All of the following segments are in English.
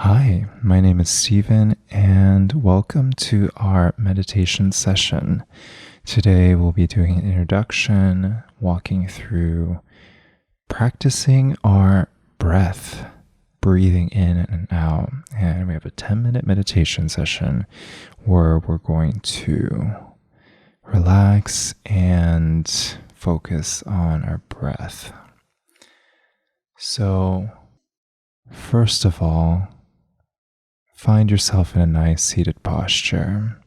Hi, my name is Stephen, and welcome to our meditation session. Today we'll be doing an introduction, walking through practicing our breath, breathing in and out. And we have a 10-minute meditation session where we're going to relax and focus on our breath. So, first of all, find yourself in a nice seated posture.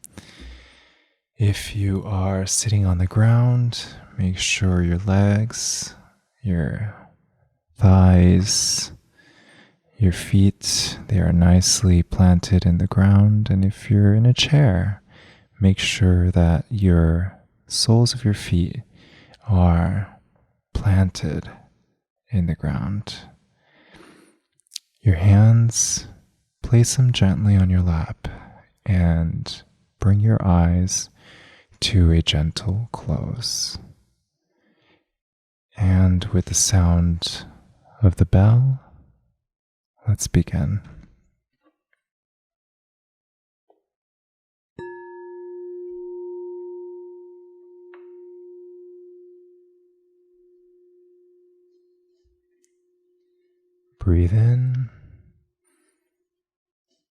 If you are sitting on the ground, make sure your legs, your thighs, your feet, they are nicely planted in the ground. And if you're in a chair, make sure that your soles of your feet are planted in the ground. Your hands, place them gently on your lap and bring your eyes to a gentle close. And with the sound of the bell, let's begin. Breathe in,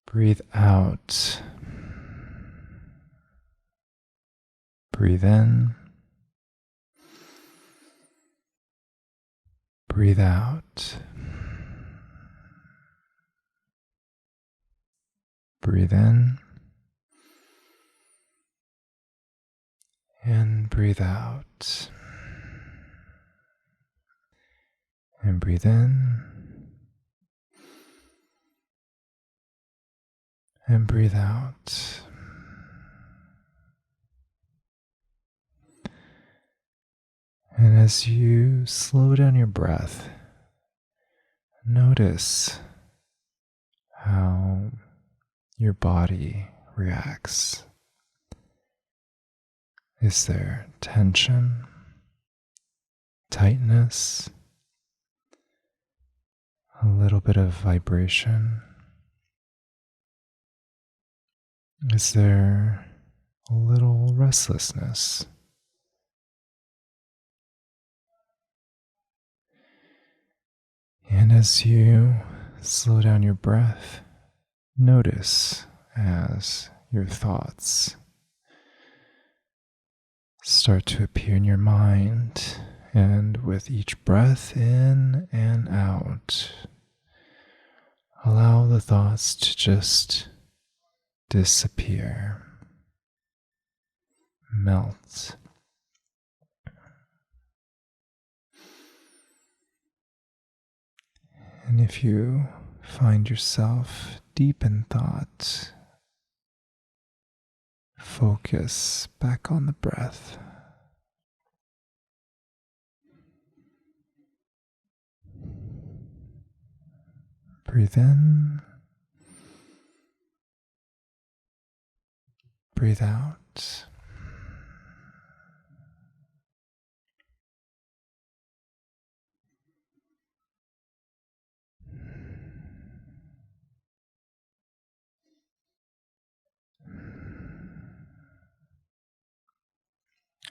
breathe out. Breathe in, breathe out. Breathe in and breathe out. And breathe in and breathe out. And as you slow down your breath, notice how your body reacts. Is there tension, tightness, a little bit of vibration? Is there a little restlessness? And as you slow down your breath, notice as your thoughts start to appear in your mind, and with each breath in and out, allow the thoughts to just disappear, melt. And if you find yourself deep in thought, focus back on the breath. Breathe in, breathe out.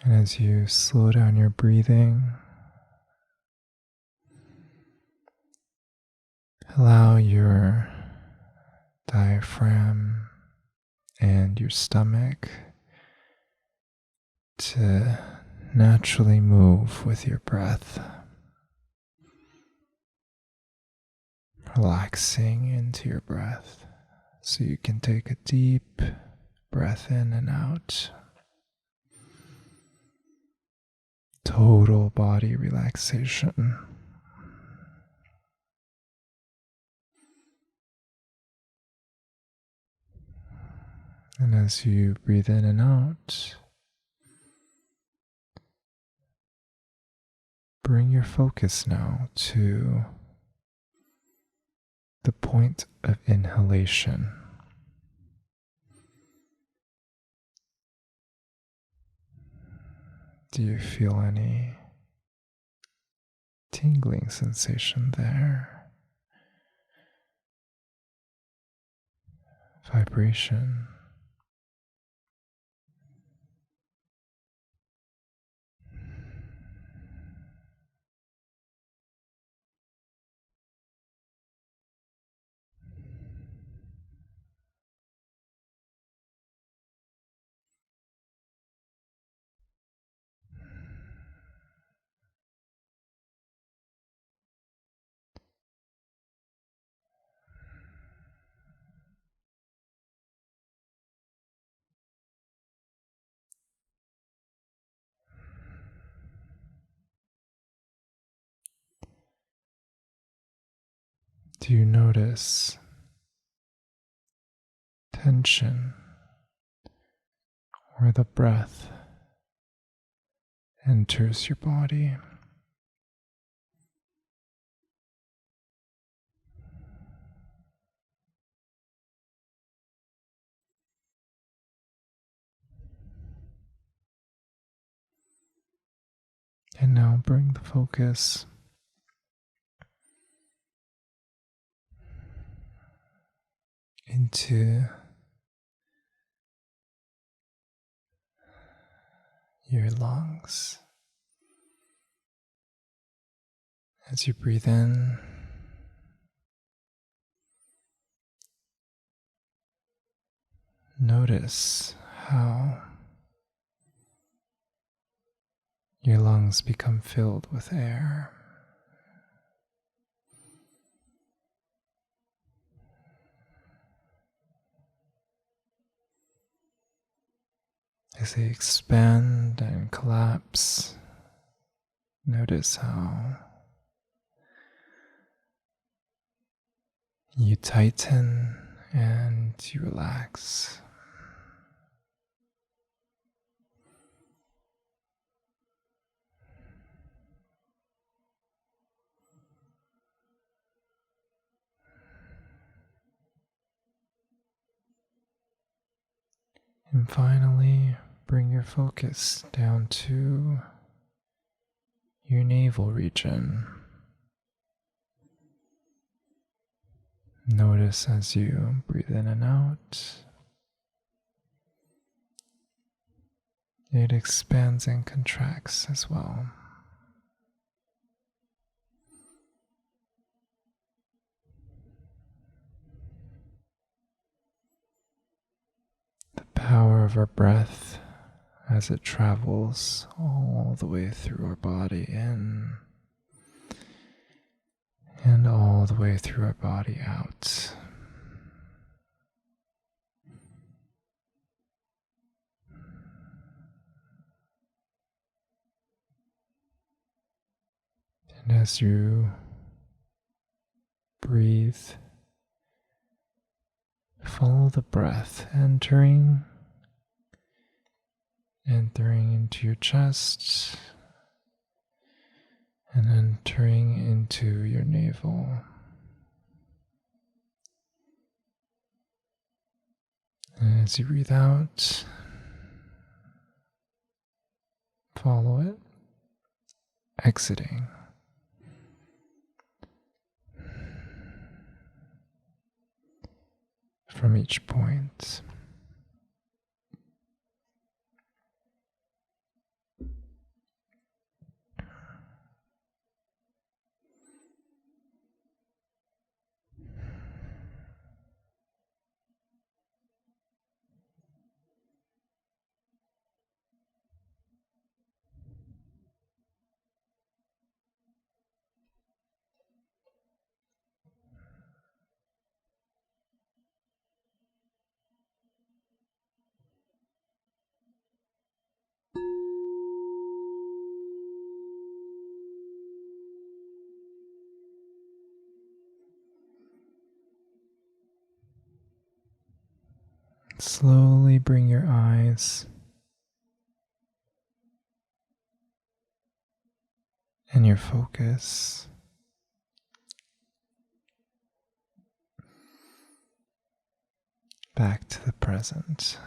And as you slow down your breathing, allow your diaphragm and your stomach to naturally move with your breath, relaxing into your breath so you can take a deep breath in and out. Total body relaxation. And as you breathe in and out, bring your focus now to the point of inhalation. Do you feel any tingling sensation there? vibration. Do you notice tension where the breath enters your body? And now bring the focus into your lungs. As you breathe in, notice how your lungs become filled with air. As they expand and collapse, notice how you tighten and you relax. And finally, bring your focus down to your navel region. Notice as you breathe in and out, it expands and contracts as well. The power of our breath as it travels all the way through our body in and all the way through our body out. And as you breathe, follow the breath entering into your chest and entering into your navel. And as you breathe out, follow it, exiting. From each point. Slowly bring your eyes and your focus back to the present.